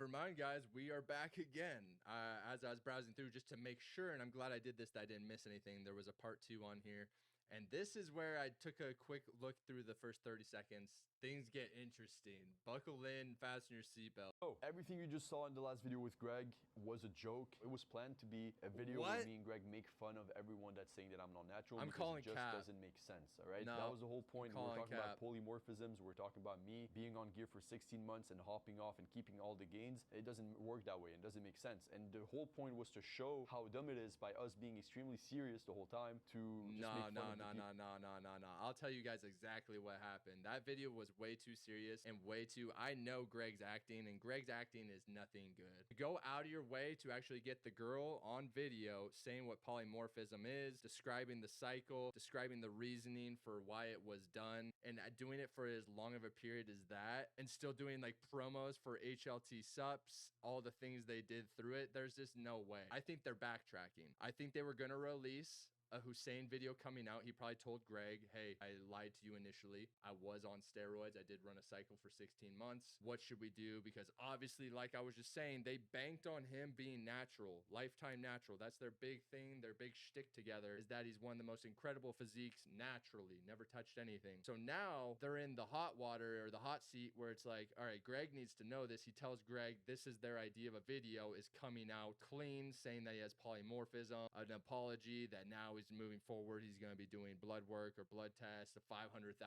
Never mind, guys. We are back again. As I was browsing through just to make sure, and I'm glad I did this, that I didn't miss anything. There was a part 2 on here. And this is where I took a quick look through the first 30 seconds. Things get interesting. Buckle in, fasten your seatbelt. Oh, everything you just saw in the last video with Greg was a joke. It was planned to be a video where What? me and Greg make fun of everyone that's saying that I'm not natural. I'm because calling it just cap. doesn't make sense, all right? No, that was the whole point. I'm We were calling talking about cap. polymorphisms. We're talking about me being on gear for 16 months and hopping off and keeping all the gains. It doesn't work that way and doesn't make sense. And the whole point was to show how dumb it is by us being extremely serious the whole time to just make fun of No. I'll tell you guys exactly what happened. That video was way too serious and way too, I know Greg's acting, and Greg's acting is nothing good. Go out of your way to actually get the girl on video saying what polymorphism is, describing the cycle, describing the reasoning for why it was done, and doing it for as long of a period as that, and still doing like promos for HLT sups, all the things they did through it. There's just no way. I think they're backtracking. I think they were going to release a Hussien video coming out. He probably told Greg, hey, I lied to you initially. I was on steroids. I did run a cycle for 16 months. What should we do? Because obviously, like I was just saying, they banked on him being natural, lifetime natural. That's their big thing. Their big shtick together is that he's one of the most incredible physiques naturally, never touched anything. So now they're in the hot water or the hot seat where it's like, all right, Greg needs to know this. He tells Greg, this is their idea of a video is coming out clean, saying that he has polymorphism, an apology that now he's moving forward. He's going to be doing blood work or blood tests, a $500,000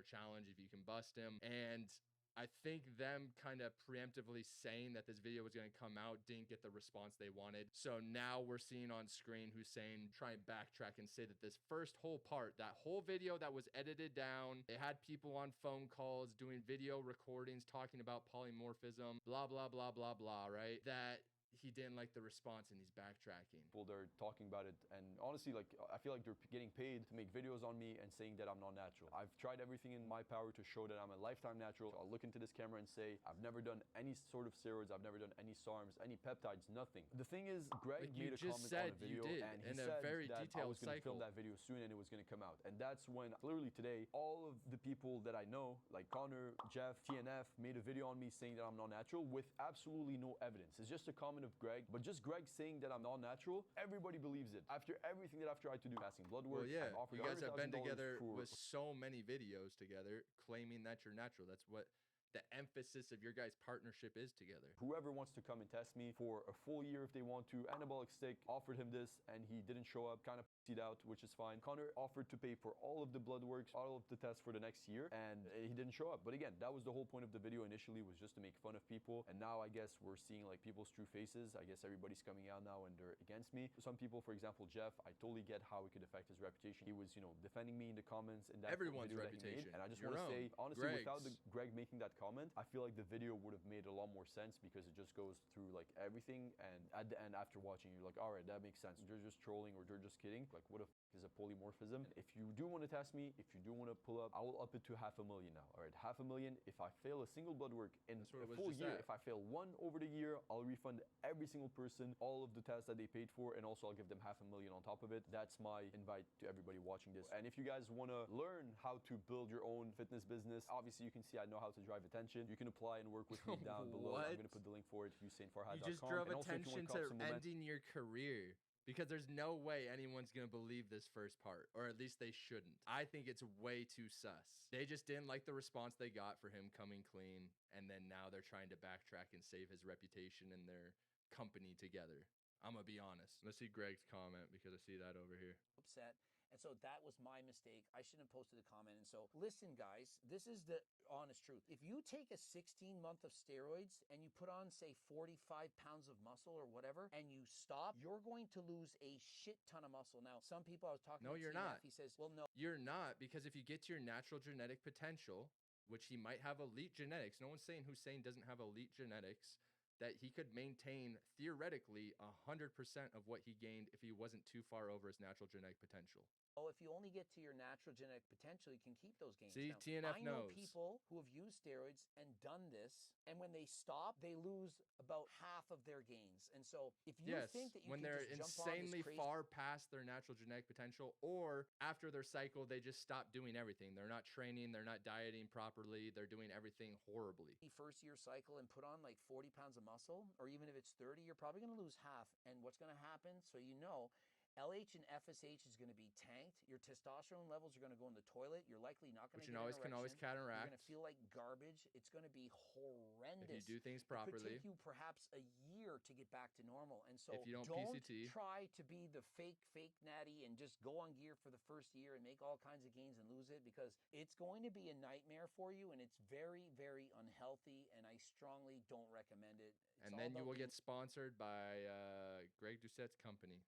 challenge if you can bust him. And I think them kind of preemptively saying that this video was going to come out didn't get the response they wanted. So now we're seeing on screen Hussien try and backtrack and say that this first whole part, that whole video that was edited down, they had people on phone calls doing video recordings talking about polymorphism, blah, blah, blah, blah, blah, right? That he didn't like the response and he's backtracking. People, they're talking about it, and honestly, like, I feel like they're getting paid to make videos on me and saying that I'm not natural. I've tried everything in my power to show that I'm a lifetime natural. I'll look into this camera and say I've never done any sort of steroids, I've never done any SARMs, any peptides, nothing. The thing is, Greg made a comment on a video and he said that I was going to film that video soon and it was going to come out. And that's when literally today all of the people that I know, like Connor, Jeff, TNF, made a video on me saying that I'm not natural with absolutely no evidence. It's just a comment of Greg, but just Greg saying that I'm not natural, everybody believes it. After everything that I've tried to do, passing blood work, well, yeah, I've offered you guys have been $100,000 together with so many videos together claiming that you're natural. That's what the emphasis of your guys' partnership is together. Whoever wants to come and test me for a full year if they want to, anabolic stick, offered him this and he didn't show up, kind of out, which is fine. Connor offered to pay for all of the blood works, all of the tests for the next year, and he didn't show up. But again, that was the whole point of the video initially, was just to make fun of people. And now I guess we're seeing like people's true faces. I guess everybody's coming out now and they're against me. Some people, for example, Jeff, I totally get how it could affect his reputation. He was, you know, defending me in the comments in that everyone's video reputation. That he made. And I just want to say, honestly, without Greg making that comment, I feel like the video would have made a lot more sense because it just goes through like everything. And at the end, after watching, you're like, all right, that makes sense. They're just trolling or they're just kidding. Like, what if is a polymorphism? If you do want to test me, if you do want to pull up, I will up it to $500,000 now. All right, $500,000. If I fail a single blood work in a full year, if I fail one over the year, I'll refund every single person all of the tests that they paid for, and also I'll give them $500,000 on top of it. That's my invite to everybody watching this. And if you guys want to learn how to build your own fitness business, obviously you can see I know how to drive attention. You can apply and work with me down below. I'm going to put the link for it, HusseinFarhad.com. You just drove attention to ending your career. Because there's no way anyone's going to believe this first part, or at least they shouldn't. I think it's way too sus. They just didn't like the response they got for him coming clean, and then now they're trying to backtrack and save his reputation and their company together. I'm going to be honest. Let's see Greg's comment because I see that over here. Upset. And so that was my mistake. I shouldn't have posted a comment. And so listen, guys, this is the honest truth. If you take a 16-month of steroids and you put on, say, 45 pounds of muscle or whatever, and you stop, you're going to lose a shit ton of muscle. Now, some people I was talking to, no, you're not. He says, well, no. You're not, because if you get to your natural genetic potential, which he might have elite genetics, no one's saying Hussien doesn't have elite genetics, that he could maintain theoretically 100% of what he gained if he wasn't too far over his natural genetic potential. Oh, if you only get to your natural genetic potential, you can keep those gains. See, Now, TNF I know knows. people who have used steroids and done this, and when they stop, they lose about half of their gains. And so if you think that you when can they're just jump on this insanely crazy far past their natural genetic potential, or after their cycle, they just stop doing everything. They're not training, they're not dieting properly, they're doing everything horribly. first year cycle and put on like 40 pounds of muscle, or even if it's 30, you're probably going to lose half. And what's going to happen, so you know, LH and FSH is going to be tanked. Your testosterone levels are going to go in the toilet. You're likely not going to get an erection. Can always counteract. You're going to feel like garbage. It's going to be horrendous. If you do things It could properly. take you perhaps a year to get back to normal. And so if you don't PCT. try to be the fake natty and just go on gear for the first year and make all kinds of gains and lose it, because it's going to be a nightmare for you, and it's very, very unhealthy, and I strongly don't recommend it. And then you will get sponsored by Greg Doucette's company.